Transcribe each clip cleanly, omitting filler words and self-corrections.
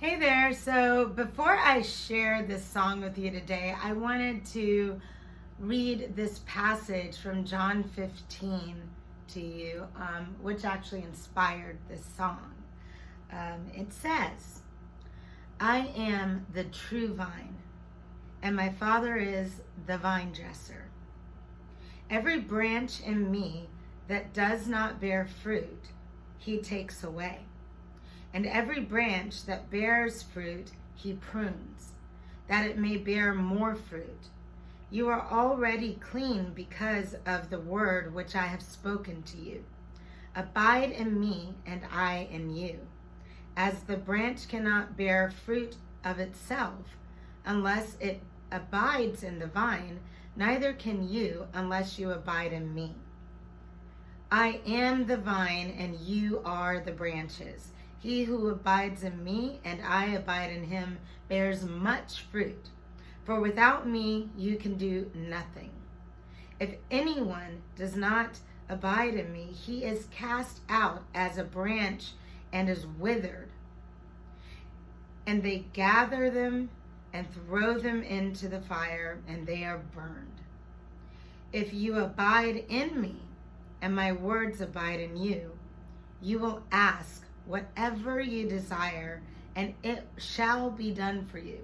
Hey there. So before I share this song with you today, I wanted to read this passage from John 15 to you, which actually inspired this song. It says, I am the true vine, and my Father is the vine dresser. Every branch in me that does not bear fruit, he takes away. And every branch that bears fruit, he prunes, that it may bear more fruit. You are already clean because of the word which I have spoken to you. Abide in me, and I in you. As the branch cannot bear fruit of itself unless it abides in the vine, neither can you unless you abide in me. I am the vine, and you are the branches. He who abides in me and I abide in him bears much fruit. For without me you can do nothing. If anyone does not abide in me, he is cast out as a branch and is withered. And they gather them and throw them into the fire, and they are burned. If you abide in me and my words abide in you, you will ask whatever you desire, and it shall be done for you.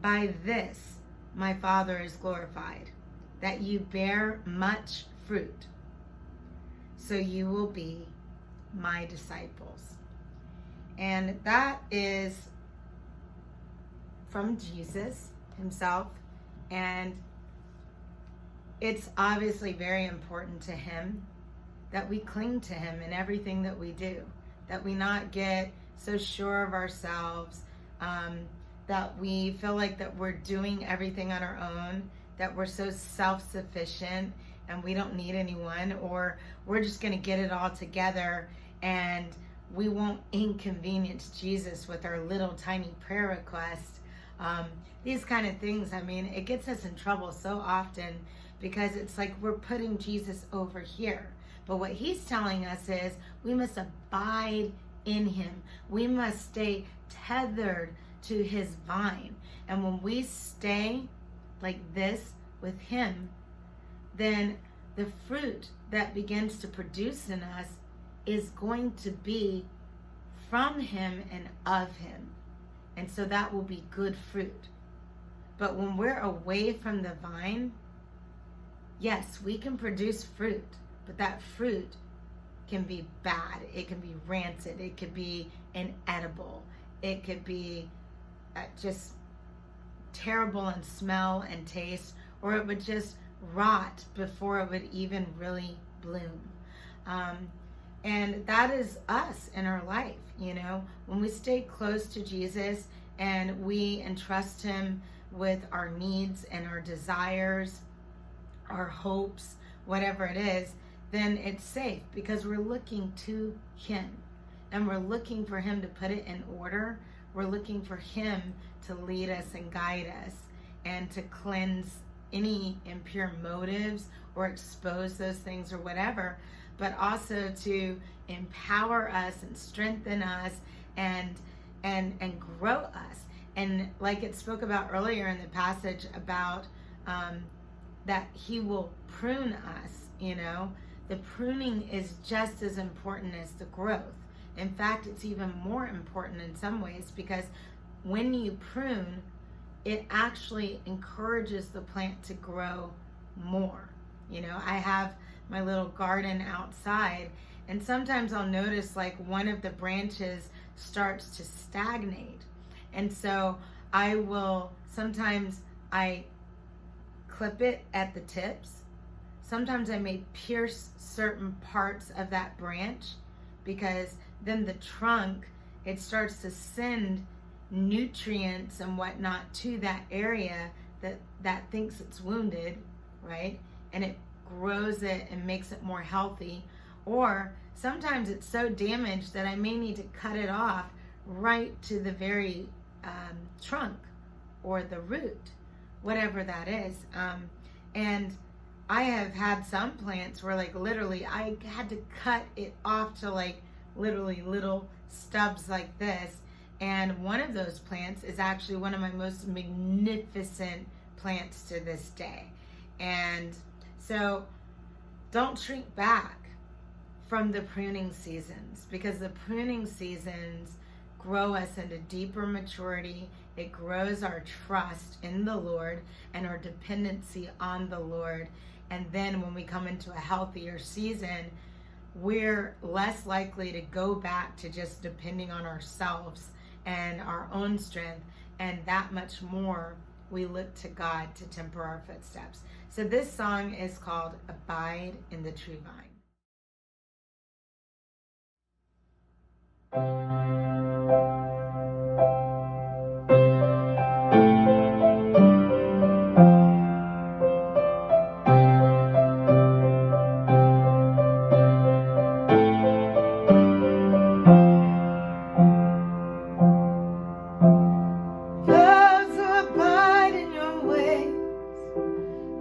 By this my Father is glorified, that you bear much fruit, so you will be my disciples. And that is from Jesus himself, and it's obviously very important to him that we cling to him in everything that we do. That we not get so sure of ourselves, that we feel like that we're doing everything on our own, that we're so self-sufficient and we don't need anyone, or we're just going to get it all together and we won't inconvenience Jesus with our little tiny prayer requests. These kind of things, it gets us in trouble so often because it's like we're putting Jesus over here. But what he's telling us is we must abide in him. We must stay tethered to his vine. And when we stay like this with him, then the fruit that begins to produce in us is going to be from him and of him. And so that will be good fruit. But when we're away from the vine, yes, we can produce fruit. But that fruit can be bad. It can be rancid. It could be inedible. It could be just terrible in smell and taste, or it would just rot before it would even really bloom. And that is us in our life, when we stay close to Jesus and we entrust him with our needs and our desires, our hopes, whatever it is, then it's safe because we're looking to him and we're looking for him to put it in order. We're looking for him to lead us and guide us and to cleanse any impure motives or expose those things or whatever, but also to empower us and strengthen us and grow us. And like it spoke about earlier in the passage about that he will prune us, The pruning is just as important as the growth. In fact, it's even more important in some ways because when you prune, it actually encourages the plant to grow more. I have my little garden outside, and sometimes I'll notice like one of the branches starts to stagnate. And so sometimes I clip it at the tips. Sometimes I may pierce certain parts of that branch because then the trunk, it starts to send nutrients and whatnot to that area that thinks it's wounded, right? And it grows it and makes it more healthy. Or sometimes it's so damaged that I may need to cut it off right to the very trunk or the root, whatever that is. And I have had some plants where like literally I had to cut it off to like literally little stubs like this, And one of those plants is actually one of my most magnificent plants to this day. And so don't shrink back from the pruning seasons, because the pruning seasons grow us into deeper maturity. It grows our trust in the Lord and our dependency on the Lord. And then when we come into a healthier season, we're less likely to go back to just depending on ourselves and our own strength, and that much more we look to God to temper our footsteps. So this song is called Abide in the True Vine.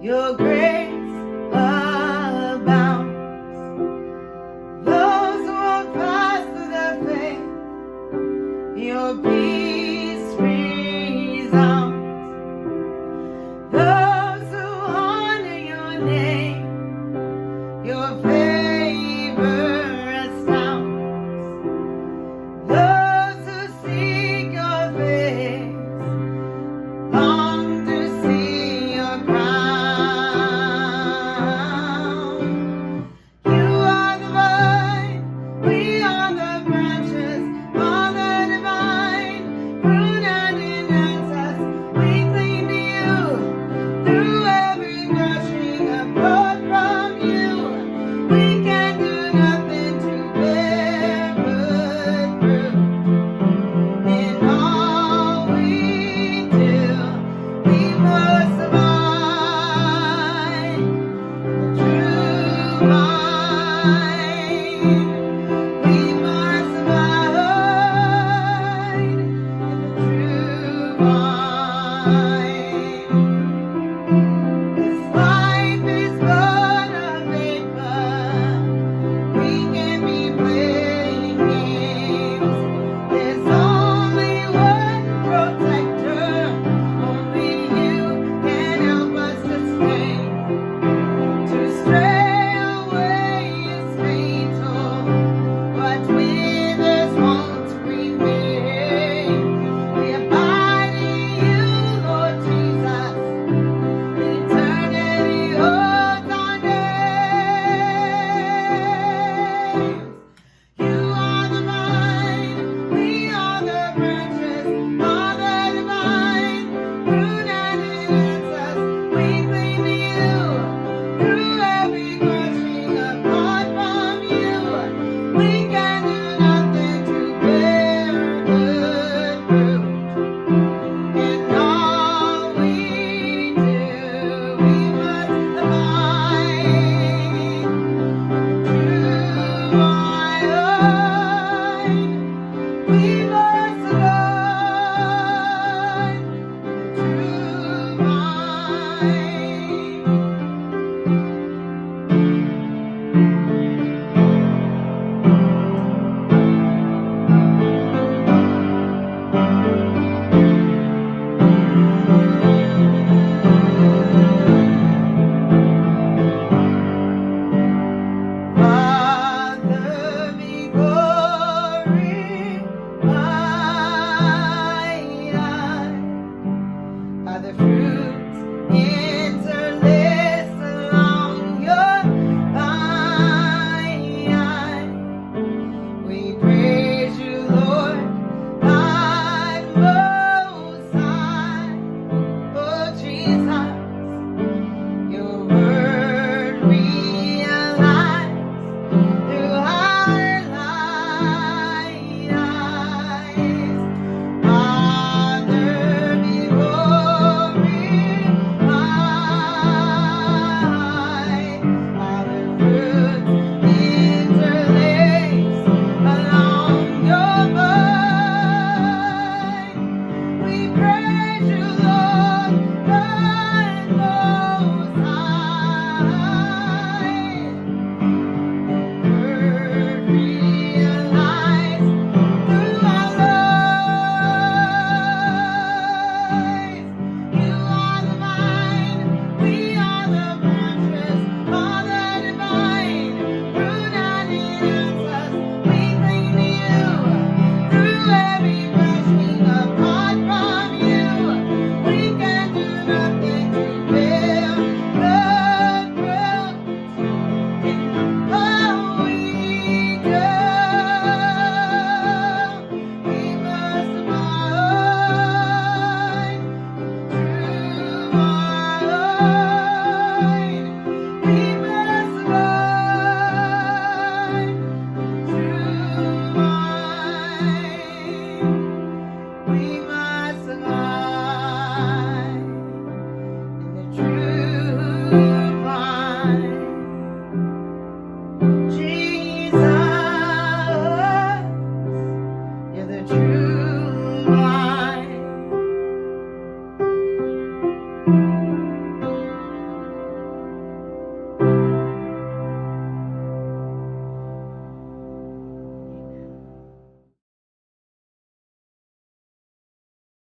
Your grace abounds. Those who are fast to their faith, your peace